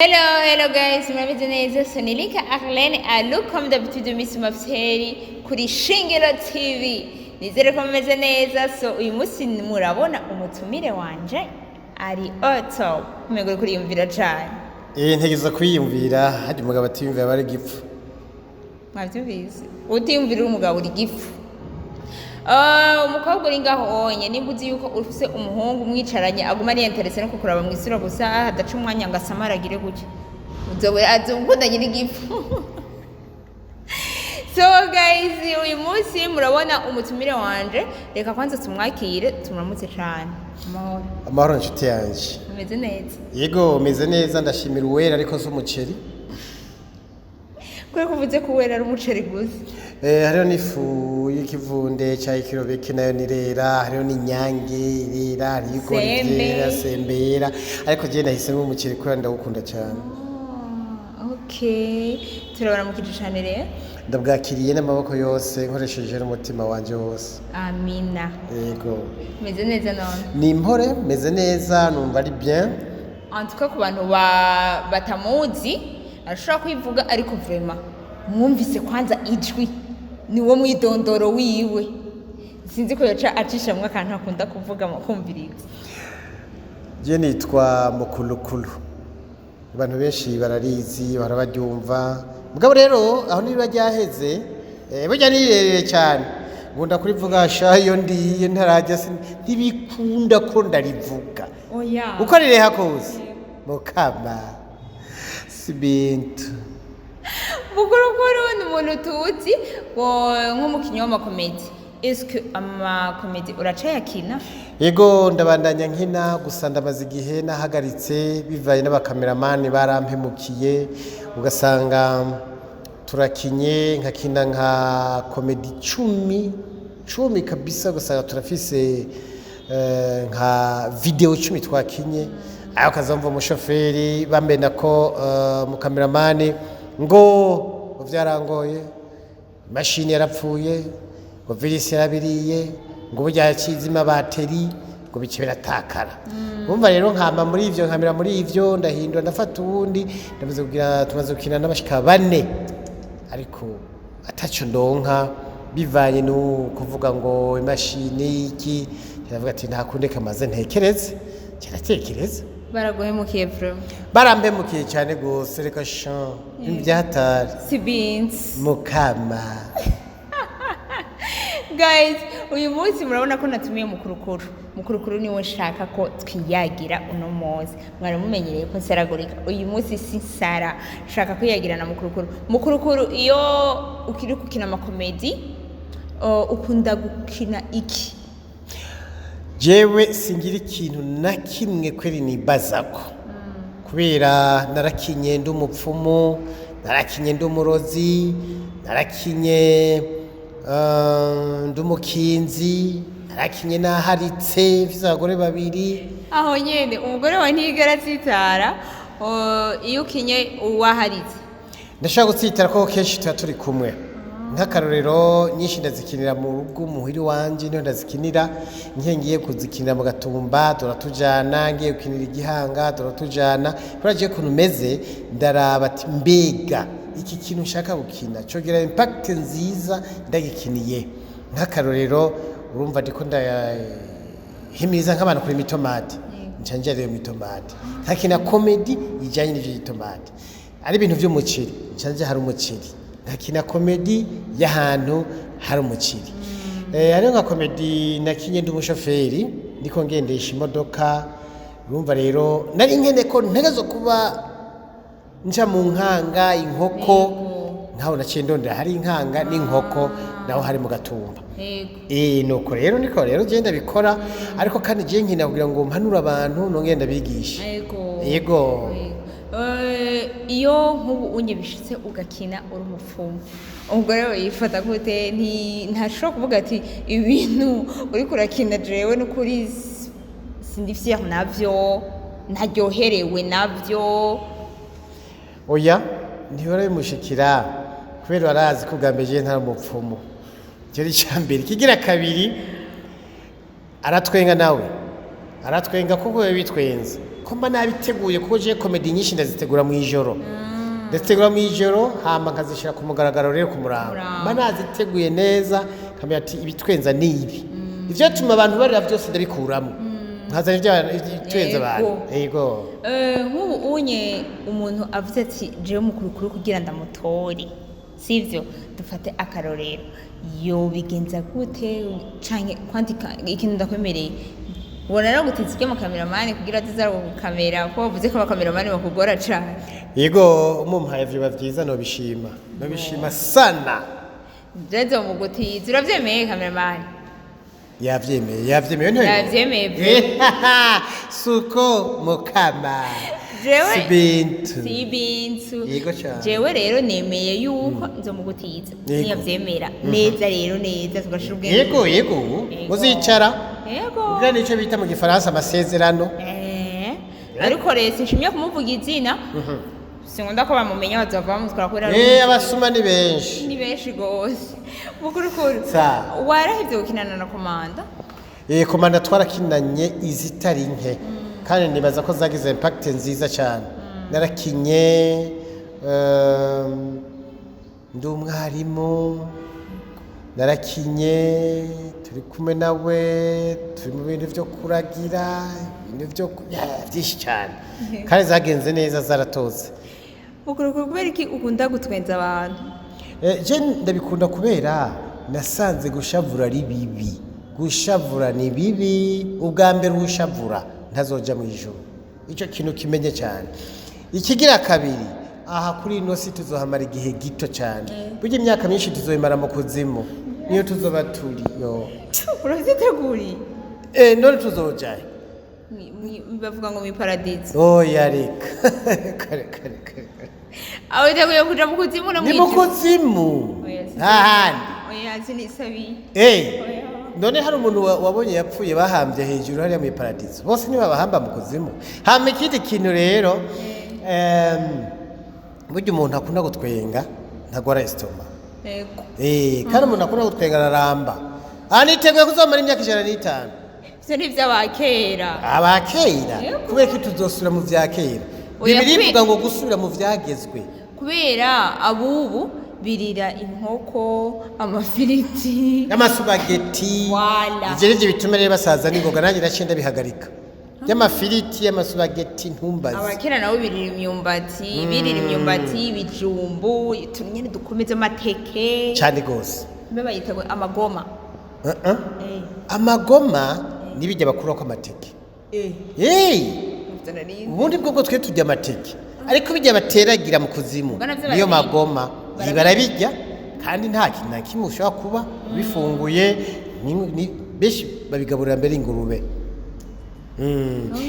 Hello guys, murabizi neza sonilika Arlene ALU comme d'habitude Miss Mafseri kuri Shingiro TV. Nizere ko mumeze neza. So uyu munsi murabona umutumire wanje ari auto. Mwegure kuri yumvira cyane. Ntegeza kwiyumvira haje umugabo atiyumvira bari gipfu. Mwabyumvise. Utiyumvira umugabo uri gipfu. Umukobwa uri ngaho onye nimba uzi yuko ufise umuhungu mwicaranye aguma ari interesse no kukuraba mu isura gusa hadaca umwanya ngasamaragire gutya uzowe azungundanye n'igifu. So guys, uyu munsi murabona umutumire wanje, reka kwanza tumwakire tumuramutse cyane. Amahoro nshuti yanje. Umeze neza? Yego meze neza, ndashimira uwera ariko zo umuceri. Kuri kuvuze ko uwera ari umuceri gusa. Hariho n'ifu y'ikivunde cya ikirobeke nayo nirera, hariho n'inyange irera, hariho igori ryera sembera, ariko je nahisemo umuceri kuko ndawukunda cyane. Okay, turabona mu kijana rero. Ndabwakiriye n'amaboko yose nkoresheje n'umutima wanje wose. Amina. Yego. Meze neza none. Ni impore, meze neza, numva ari bien. En tout cas ku bantu batamuzi, arashobora kwivuga ariko vraiment mwumvise kwanza ijwi niwo mwidondoro wiwe. Sinzi ko yaca acisha mwe akantu akunda kuvuga makumviriza. Je nitwa MUKULUKULU. Abantu benshi bararizi barabaryumva. Mugabo rero aho niba ryaheze burya nirerere cyane. Ngunda kurivuga shayo ndiye ntarajya ntibikunda ko ndarivuga. Oya. Uko rireha kose. Mukama. Sibintu. MUKULUKULU ni umuntu tuzi nk'umukinnyi w'amakomedi. Est-ce que amakomedi uracayakina? Yego ndabandanya nkina gusa ndamaze igihe nahagaritse bivaye n'abakameramani barampemukiye, ugasanga turakinye nkakina nka komedi 10 kabisa, gusa turafise nka video 10 twakinye. Ayo kazamva umushoferi bambenda ko mukameramani ngo vyarangoye, machine yarapfuye, ngo virus yarabiriye, ngo burya yakizima bateri, ngo bice biratakara. Umva rero nkama muri ivyo nkamera muri ivyo ndahindura ndafata uwundi ndamaze kugira tumaze gukina n'abashika 4, ariko ataco ndonka bivanye no kuvuga ngo imashini iki, ndavuga ati ntakunde kamaze ntekereze, cyaratekereza. Baraguhemukiye vraiment. Barampemukiye cyane gose, reka shan imbyatari Sibinsi. Mukama. Guys, uyu munsi murabona ko natumiye MUKULUKULU. MUKULUKULU niwe nshaka ko twiyagira uno munsi. Mwaramumenyereye ko nsaragurika. Uyu munsi si Sara. Nshaka kwiyagira na MUKULUKULU. MUKULUKULU iyo ukiri gukina amakomedi, ukunda gukina iki? Jewe singira ikintu na kimwe kweri nibazako. Kubera narakinye ndi umupfumu, narakinye ndi umurozi, narakinye ndi umukinzi, narakinye naharitse mfise abagore 2. Aho nyene umugore wa ntigera tsitara iyo ukinye uwaharitse. Ndashaka gutsitara ko kenshi tuba turi kumwe. Nk'akarorero nyinshi ndazikinira mu rugo muhiri wanje, niho ndazikinira. Ngiye kuzikinira mu Gatumba turatujana, ngiye gukinira Igihanga turatujana. Kuraje kuntu meze ndaraba ati mbega iki kintu nshaka gukina cogera impact nziza ndagikiniye. Nk'akarorero urumva ndiko ndahimiriza nk'abantu kuri mitomate, ncanje rero mitomate. Nkakina comedy ijanye n'ivyo mitomate. Ari ibintu vy'umuceri, ncanje hari umuceri. Nakina komedi y'ahantu hari umuciri. Hariho nka komedi nakinye ndi umushoferi ndiko ngendesha imodoka. Urumva rero nari nkene ko ntegezo kuba nca mu nkanga inkoko, ntaho naciye ndondera hari inkanga n'inkoko naho hari mu Gatumba. Yego. Nuko rero niko rero genda bikora, ariko kandi je nkina kugira ngo mpanura abantu nongenda bigisha. Yego. Iyo nk'ubu unyibishitse ugakina uri umupfumu, umugore we yifata gute? Ntashobora kuvuga ati ibintu uri kurakina jewe n'ukuri sindi fier navyo, ntaryoherewe navyo. Oya ntihora bimushikira kubera arazi ko ugambeje nta mupfumu. Cyari cyambere kigira kabiri aratwenga nawe, aratwenga kuko we bitwenze ko mba nabiteguye kuko je comedy nyinshi ndazitegura mu ijoro ndazitegura mu ijoro hama nkazishira ku mugaragaro rero ku murango mba naziteguye neza kamera ati ibitwenza ni ibi ivyo tuma abantu barira byose ndabikuramo nkazana ibitwenza abantu yego nk'ubu unye umuntu avuze ati jewe mukurukuru kugira ndamutore sivyo dufate akarorero yo bigenza gute canke kwandika ikintu ndakwemereye ubona rero gutitsa ibyo mukameramani kugira tuzara gukamera ko bavuze ko abakameramani bakugora cane yego umumpaye vyo bavyiza nobishima sana jezo mu gutiza uravyemeye kameramani yavyemeye suko mukama sibintu jewe rero nemeye yuko nzo mu gutiza niyavyemera neza rero neza tugashira ubwenge yego uzicara ubwo nico bita mu gifaransa amasezerano ariko rero sinshimye kumuvuga izina sinkunda ko bamumenya bazava bamutwara kubera abasuma ni benshi gose mukurukuru warahevye gukinana na komanda komanda twarakinanye izitari nke kandi nibaza ko zagize impact nziza cyane narakinye ndi umwarimu narakinye turi kumwe nawe turi mu bintu byo kuragira ibintu byo byinshi cyane kandi zagenze neza zaratoze mukurukuru kubera iki ukunda gutwenza abantu je ndabikunda kubera nasanze gushavura ari bibi gushavura ni bibi ubwa mbere ushavura ntazoja mu ijuru ico kintu kimenye cyane ikigira kabiri aha kuri ino si tuzohamara igihe gito cyane burya imyaka myinshi tuzoyimara mu kuzimu niyo tuzoba turi yo uraziteguriye none tuzojaye bavuga ngo mu paradizo yareka kare aho iteguye kuja mu kuzimu no mu ijuru ni mu kuzimu ahandi sinisabiye none hari umuntu wabonye yapfuye bahambye hejuru hariya mu paradizo bose niba bahamba mu kuzimu hama ikindi kintu rero burya umuntu akunda gutwenga ntagwara estoma kandi umuntu akunda gutwenga araramba niteguye kuzamara imyaka 105 ivyo ni ivy'abakera kubera ko tuzosubira mu vya kera bibiri bivuga ngo gusubira mu vyagezwe kubera abubu birira inkoko amafiriti n'amasubageti ivyo nivyo bituma rero basaza n'ingoga nanjye nacenda bihagarika y'amafiriti y'amasubageti ntumbazi abakera nabo birira imyumbati ibijumbu tunyene dukomeze amateke cyane gose mbe bayitagwe amagoma amagoma nibijya bakurako amateke ubundi bwoko twe turya amateke ariko bijya bateragira mu kuzimu niyo magoma barabijya kandi nta kintu na kimwe ushobora kuba bifunguye benshi babigaburira mbere ingurube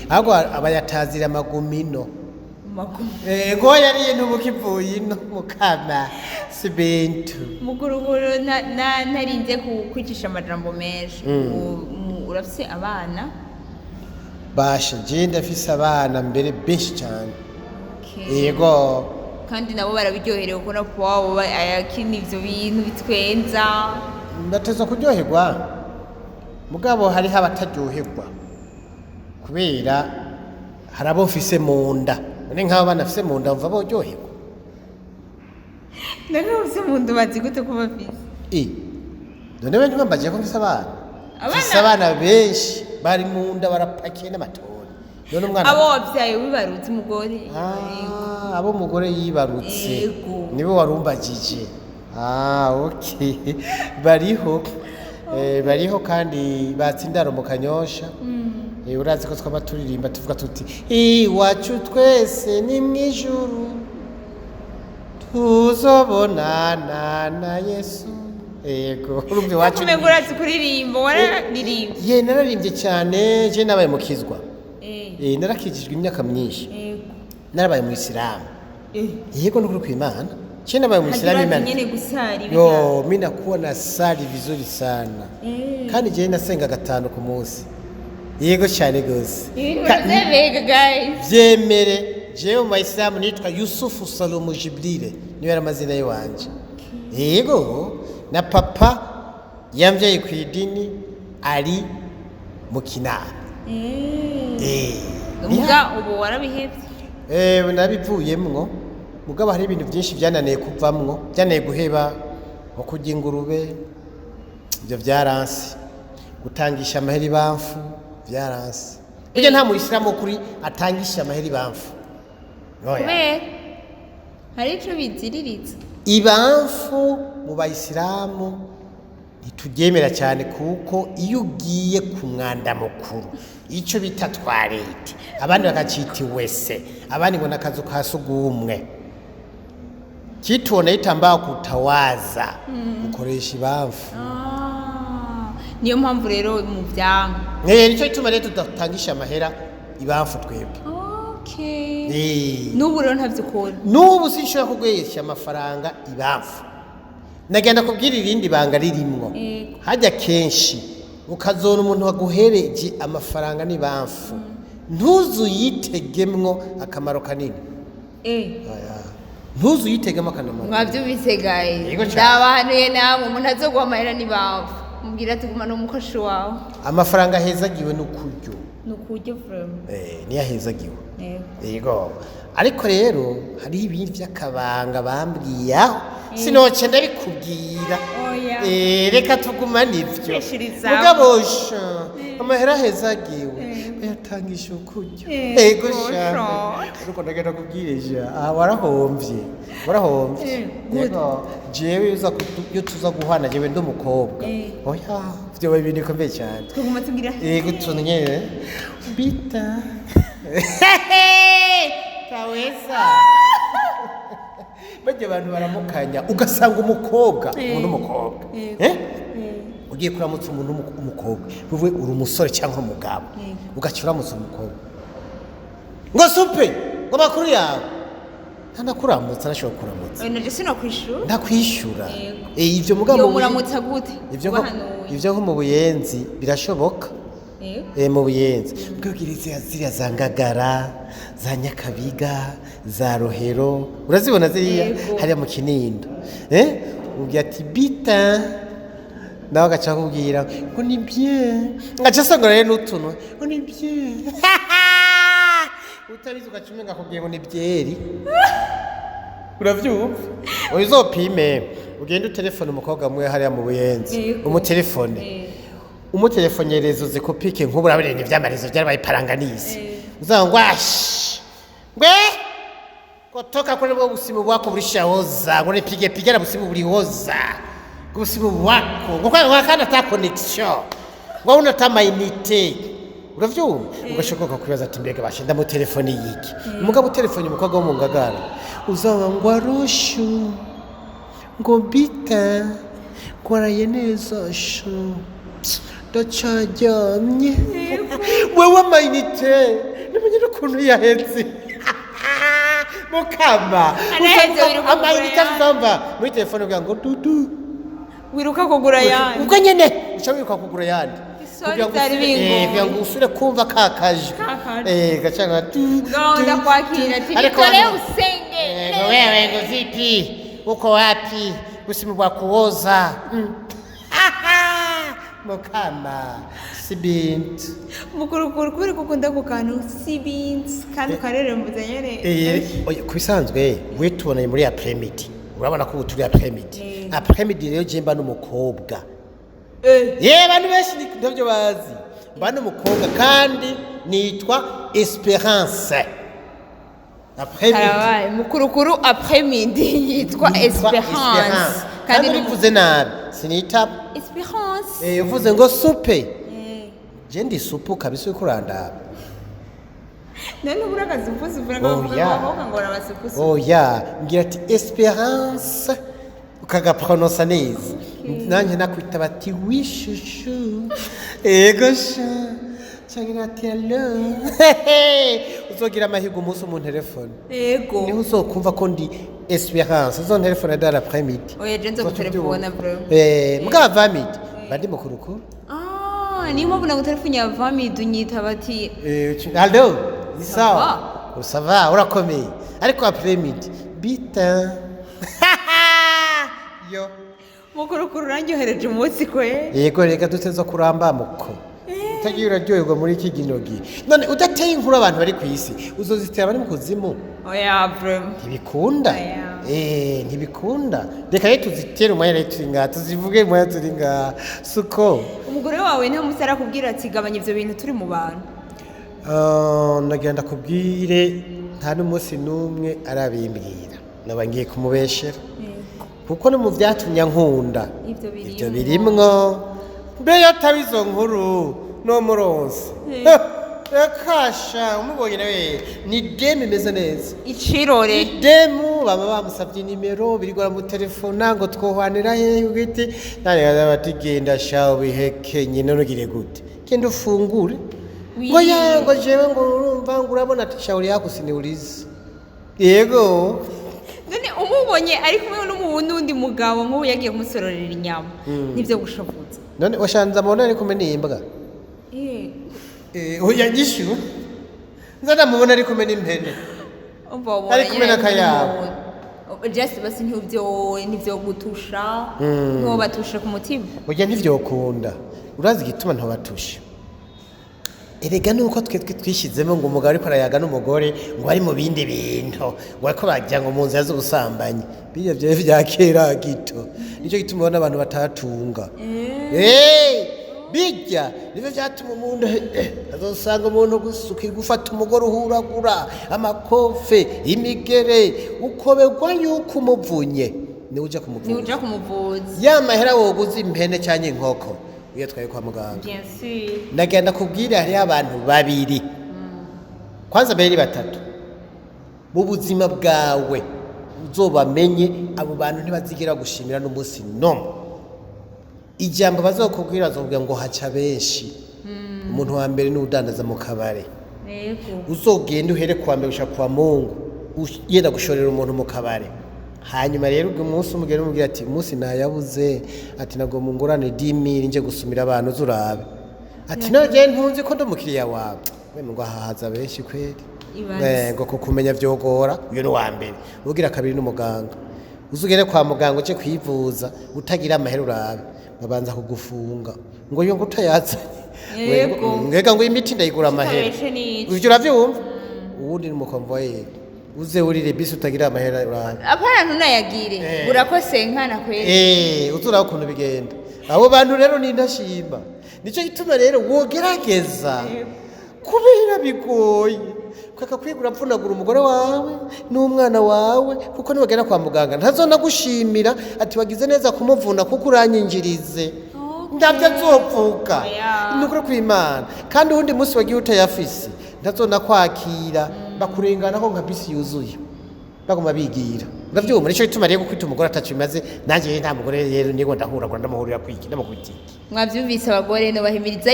ahubwo abayatazira amagumino ngo yariye ntubukivuye ino mukama sibintu muguruguru narinze kwicisha amajambo menshi urafise abana basha je ndafise abana mbere benshi cyane yego kandi nabo barabiryoherewe kubona ko wabo ayakina ivyo bintu bitwenza ndateza kuryoherwa mugabo hariho abataryoherwa kubera hari abo mfise mu nda none nk'abo bana mfise mu nda mva boryoherwa none ufise mu nda bazi gute ko bafise none we ntibambagiye ko mfise abana mfise abana benshi bari mu nda barapakiye n'amatoni none umwana abo wabyaye wibarutse umugore abo umugore yibarutse nibo warumbagije okay bariho kandi batsindaro mu kanyosha urazi ko twaba turirimba tuvuga tuti iwacu twese ni mwijuru tuzobonana na Yesu yego urumva iwacu ni urazi kuririmba wararirimba nararimbye cyane je nabaye mukizwa narakijijwe imyaka myinshi narabaye mu Islam yego nukuri kw'Imana je nabaye mu Islam Imana mimi nakuwa na sali vizuri sana kandi je nasenga 5 ku munsi yego cyane gose vyemere jewe mu Islam nitwa Yusufu Salomo Jibril niyo amazina yanje yego na papa yamvyaye ku idini ari mu Kinama muga ubu warabihevye nabivuyemwo mugabo hari ibintu byinshi byananiye kuvamwo byananiye guheba nko kurya ingurube ibyo byaransi gutangisha amahera ibamfu byaransi burya nta muyisilamu kuri atangisha amahera ibamfu kubera hari ico biziriritse ibamfu mu bayisilamu ntituryemera cyane kuko iyo ugiye ku mwanda mukuru icyo bita twarete abandi bakacita wese abandi ngo nakazu ka sugumwe kitubona yitambaa kutawaza ukoresha ibamfu niyo mpamvu rero mu byanga nicyo gituma rero tudatangisha amahera ibamfu twebwe n'ubu rero ntavyo ukora n'ubu sinshobora kuguhesha amafaranga ibamfu nagenda kubwira irindi banga ririmwo hajya kenshi ukazona umuntu waguhereje amafaranga n'ibamfu ntuzuyitegemwo akamaro kanini ntuzuyitegemwo akamaro mwavyumvise gaye ndabahanuye namwe umuntu azoguha amahera n'ibamfu mubwira ati guma n'umukoshi wawe amafaranga ahezagiwe n'ukuryo vraiment niyo ahezagiwe yego ariko rero hariho ibindi by'akabanga bambwiye aho sinoce ndabikubwira reka tugumane ivyo mugabosha amahera ahezagiwe bayatangisha ukuryo yego sha uriko ndagenda kubwirisha warahomvye yego jewe iyo tuza guhana jewe ndi umukobwa oya vyo ibintu bikomeye cyane twaguma tubwira yego tunye bita kawesa bajya abantu baramukanya ugasanga umukobwa umuntu umukobwa ugiye kuramutsa umuntu umukobwa ruve uri umusore cyangwa umugabo ugaca uramutsa umukobwa ngo supe ngo makuru yawe ntanakuramutsa nashobora kuramutsa naje sinakwishura ndakwishura ivyo mugabo muramutsa gute ivyo nko mu buyenzi birashoboka mu buyenzi bwogirize ziriya za ngagara za nyakabiga za rohero urazibona ziriya hariya mu kinindo ubwira ati bita nawe agaca kubwira ngo ni bien ngaca asongora rero n'utuntu ngo ni bien utabizi ugaca umenga akubwiye ngo ni byeri uravyumva uzopime ugende utelefone umukobwa mwe hariya mu buyenzi umutelefonyereza uzi kopike nk'ubu urabona ivyamarizo byarabaye paranganisi uzangwash ngwe kotoka kule bwo busimu bwako bulishaoza ngo nipige na busimu bulihoza busimu bwako ngo kana ta connection ngo una ta mainite uravyumva ugashokoka kwibaza ati mbega bashinda mu telefone yiki umugabo telefone umukobwa wo mu ngagara uzaba ngo arushu ngo bita kwaraye neza shu ndacajyamye wewe mainite nimenye ukuntu yahetse mukama amayinite azamba muri telefone kugira ngo dudu wiruka kugura yandi ubwo nyene uca wiruka kugura yandi kugira ngo usure kumva kakaje gacanga gahunda kwakira ati nikore usenge wewe ngo vipi uko wapi usimu bwa kuoza mukama sibint mukurukuru kuri kukunda ku kantu sibint kandi karere muzanyere kubisanzwe we tubonanye muri après-midi urabona ko turi après-midi après-midi rero je mba n'umukobwa bantu benshi ndavyo bazi mba n'umukobwa kandi nitwa Esperance après-midi mukurukuru après-midi yitwa Esperance kandi bivuze nabi sinita Esperance uvuze ngo supe je ndi supu kabisa kuranda none burakazi uvuze uvuga ngo rabasupusu oya ngira ati Esperance ukagaprononsa neza nanje nakwita bati wishushu sha cyangwa ati allo uzogira amahigo umunsi mu telefone niho uzokumva ko ndi Esperance zo telefone da l'après-midi oya je nzo telefone bro muga 20 bandi mukurukuru ni mo buna telefone ya 20 unyita bati allo ni sawa usava urakomeye ariko après-midi bita yo mukurukuru rangihereje umunsi kwe yego reka duteza kuramba muko utagiye uraryoherwa muri iki ginogi none udateye inkuru abantu bari ku isi uzozitera bari mu kuzimu oya vrema ntibikunda ntibikunda reka rero tuzitere umwanya rero turi ngaha tuzivuge umwanya turi ngaha suko umugore wawe nta musi arakubwira ati gabanya ivyo bintu turi mu bantu nagenda kubwire nta n'umunsi n'umwe arabimbwira naba ngiye kumubeshera kuko no mu vyatumye nkunda ivyo birimwo mbe yatabe izo nkuru no muronse Kasha umubonye nawe ni demu imeze neza icirore demu baba bamusabye nimero birigora mu telefona ngo twohwanira he ugiti nane bati genda sha ubihekenye none ugire gute genda ufungure ngo yango jewe ngo urumva ngo urabona ati shauri yako siniulize yego none umubonye ari kumwe n'undi mugabo nk'ubu yagiye kumusororera inyama nivyo gushoboza none washanza mubona ari kumwe n'imbwa oya gishu nzana mubona ari kumwe n'impene ari kumwe n'akayabo just basi ntivyo gutusha nko batusha ku mutima oya ntivyokunda urazi igituma ntobatusha erega nuko twe twishizemo ngo umugabo ariko arayaga n'umugore ngo ari mu bindi bintu ngo ariko bajya ngo mu nzira z'ubusambanyi bijya vya kera gito nico gituma ubona abantu batatunga bijya nivyo vyatuma umuntu azosanga umuntu gusukira gufata umugore uhuragura amakofe imigere ukoberwa yuko umuvunye ni uja kumuvuza ya mahera woguza impene cyane inkoko iyo twaye kwa muganga bien sûr nagenda kubwira hari abantu babiri kwanza mbere batatu mu buzima bwawe uzobamenye abo bantu ntibazigira gushimira n'umunsi no ijambo bazokubwira azobwira ngo haca benshi umuntu wa mbere n'udandaza mu kabare uzogenda uhere kwa mbere ushaka kwa Mungu yenda gushorera umuntu mu kabare hanyuma rero ubwo umunsi umugere umubwira ati umunsi nayabuze ati nago mungurane 10,000 nje gusumira abantu zurabe ati noje ntunzi ko ndumukiriya wawe we ngo hahaza benshi kweli ngo kukumenya vyogora uyo ni wa mbere ugira kabiri n'umuganga uzugere kwa muganga uje kwivuza utagira amahera urabe babanza kugufunga ngo yo ngutayazanye ngega ngo imiti ndayigura amahera uje uravyumva uwundi ni mukonvoye uze urire bisi utagira amahera urabe apana ntunayagire urakose nkana kweli uzura ukuntu bigenda abo bantu rero ni ndashima nico gituma rero wogerageza kubera bigoye kwaka kwigura pfunagura umugore wawe n'umwana wawe kuko nibagera kwa muganga ntazona gushimira ati wagize neza kumuvuna kuko uranyinjirize ndavyo azopfuka nukuri kw'Imana kandi undi munsi wagiye utayafise ntazona kwakira bakurengana ko nka bisi yuzuye baguma bigira uravyumva nico gituma rero kwita umugore atacu bimaze nanje nta mugore rero nigo ndahuragura ndamuhurira kwiki ndamukubitiki mwavyumvise abagore no bahimiriza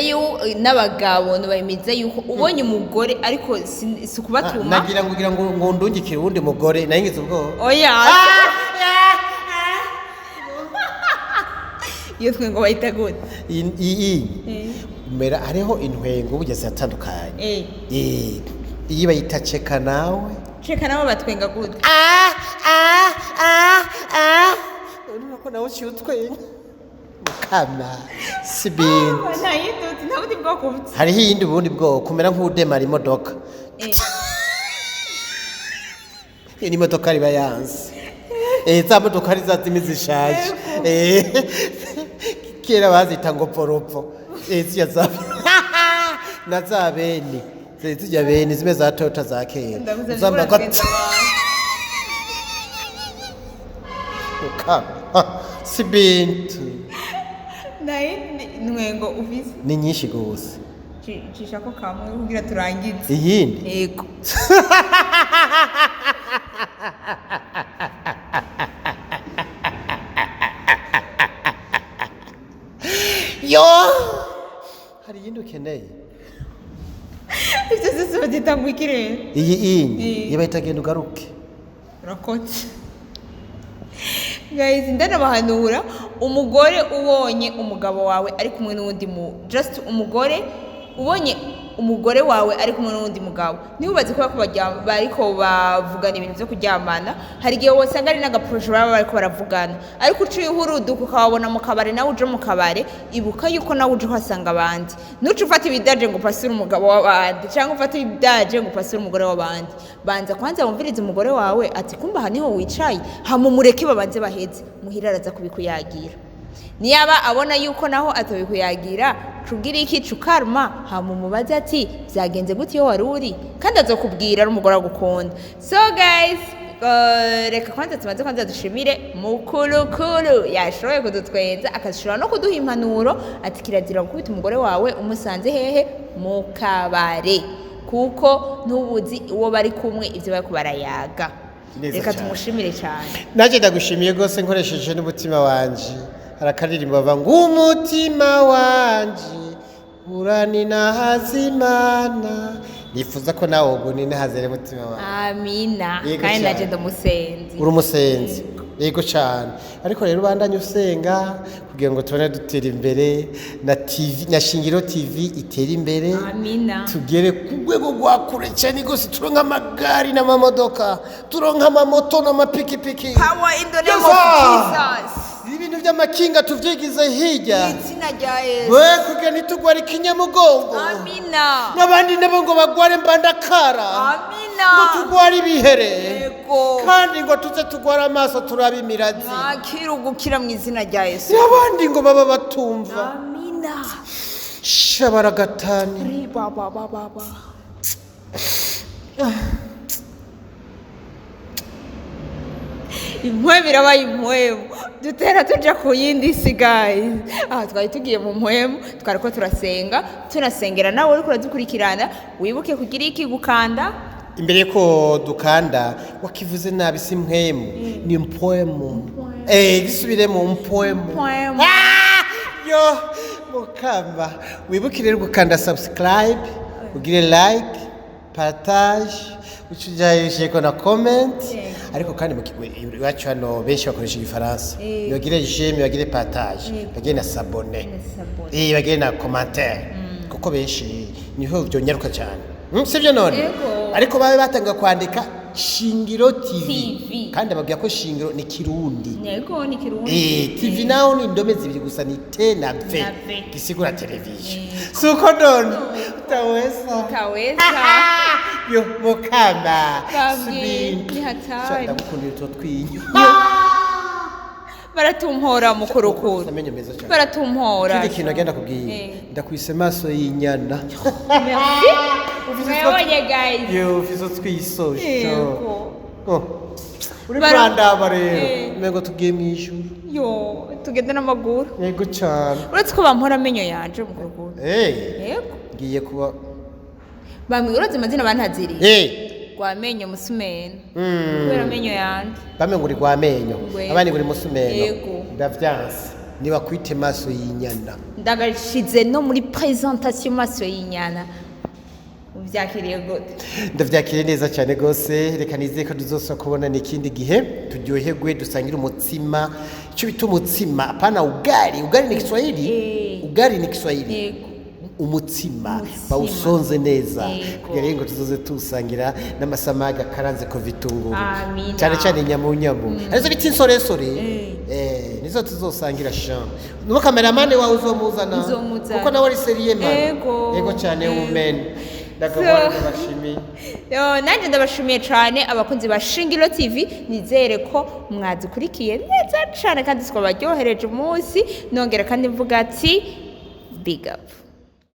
n'abagabo no bahimiriza yuko ubonye umugore ariko si kubatuma nagira ngo ndungikire uwundi mugore nayingize ubwo oya iyo twengo bayita gute mera hariho intwengo bugeze atandukanye iyi bayita cheka nawe batwenga gute urumva ko nawe ucyutwenga mukama sibintu ntabundi bwoko buti hariho iyindi bundi bwoko kumera nk'udemara imodoka iyo ni imodoka riba yanze za modoka ari za zimi zishaje kera bazita ngo poropo ziya za na za beni zijya beni zime za Toyota za kera sibintu ntwengo ufise ni nyinshi gose cisha ko kamwe kugira turangize iyindi yego yo hari iyindi ukeneye ivyo zose bagita ngo ikirere iyi ibayita genda ugaruke urakoze guys ndanabahanura umugore ubonye umugabo wawe ari kumwe n'undi just umugore ubonye umugore wawe ari kumwe n'undi mugabo ntibubaze ko bariko bavugana ibintu byo kuryamana hari igihe wosanga ari n'agaproje baba bariko baravugana ariko uciye uhuruduka ukababona mu kabare nawe uje mu kabare ibuka yuko nawe uje uhasanga abandi ntuce ufata ibidaje ngo upasire umugabo w'abandi cyangwa ufata ibidaje ngo upasire umugore w'abandi banza kwanza wumvirize umugore wawe ati kumba aha niho wicaye hamumureke babanze baheze muhira araza kubikuyagira niyaba abona yuko naho atabikuyagira cugira iki cukarma hamumubaza ati byagenze gute iyo wari uri kandi azokubwira ari umugore agukunda so guys reka kwanza tumaze kwanza dushimire mukulukulu yashoboye kudutwenza akashobora no kuduha impanuro ati kirazira gukubita umugore wawe umusanze hehe mu kabare kuko ntubuzi uwo bari kumwe ivyo bariko barayaga reka tumushimire cyane naje ndagushimiye gose nkoresheje n'umutima wanje harakaririmba bava ng'umutima wanje uranina hazimana nifuza ko nawe ubwo nina hazere mutima wawe amina kandi naje ndamusenzi uri umusenzi yego cyane ariko rero ubandanye usenga kugira ngo tubone dutera imbere na TV na Shingiro TV itera imbere amina tugere ku rwego rwa kure cyane gose turonka amagari n'amamodoka turonka amamoto n'amapikipiki power in the name of Jesus ibintu by'amakinga tuvyigize hirya izina rya Yesu we kugira nitugwara ikinyamugongo amina n'abandi nabo ngo bagware mbandakara amina ngo tugware ibihere yego kandi ngo tuze tugware amaso turabe imirazi nakirugukira mu izina rya Yesu n'abandi ngo baba batumva amina shabaragatani baba impwe birabaye impwemu dutera tuja ku yindi si guys aha twari tugiye mu mpwemu twariko turasenga tunasengera nawe uriko uradukurikirana wibuke kugira iki gukanda imbere yuko dukanda wakivuze nabi si mpwemu ni mpwemu gisubire mu mpwemu yo mukamba wibuke rero gukanda subscribe ugire like partage ucujaye ko na comment ariko kandi iwacu hano benshi bakoresha igifaransa bagire j'aime bagire partage bagire na s'abonner bagire na commentaire kuko benshi niho byonyaruka cyane sivyo none ariko babe batanga kwandika Shingiro TV kandi ababwira ko Shingiro ni Kirundi yego ni Kirundi TV naho ni indome zibiri gusa ni T na V gisigura television suko none utaweza yo mukamba ni hatari ndakukundira utwo twinyo baratumpora mukurukuru baratumpora kindi kintu agenda kubwiye ndakwise maso y'inyana Mweonye guys yo fizo twisosho uri kwandaba rero mengo tugiye mw'ijuru yo tugende n'amaguru yego cyane uretse ko bampora amenyo yanje mukurukuru yego ngiye kuba bamwiroze amazina bantaziri gwamenyo musumeno kubera amenyo yanje bamwe ngo uri gwamenyo abandi ngo uri musumeno ndavyanse niba kwite maso y'inyana ndagashize no muri presentation maso y'inyana uvyakiriye gute ndavyakiriye neza cyane gose reka nizeye ko tuzosubira kubona n'ikindi gihe turyoherwe dusangira umutsima icyo bita umutsima apana ugali ni Kiswahili umutsima bawusonze neza kugira ngo tuzoze tusangira n'amasamaga karanze ko vitunguru cyane cyane nyamunyamu arizo biti insoresore nizo tuzosangira shan no cameraman wawe uzomuzana kuko nawe ari seriye man yego cyane women nanjye ndabashimiye cyane abakunzi ba Shingiro TV nizere ko mwazikurikiye neza cyane kandi twabaryohereje umunsi nongera kandi mvuga ati big up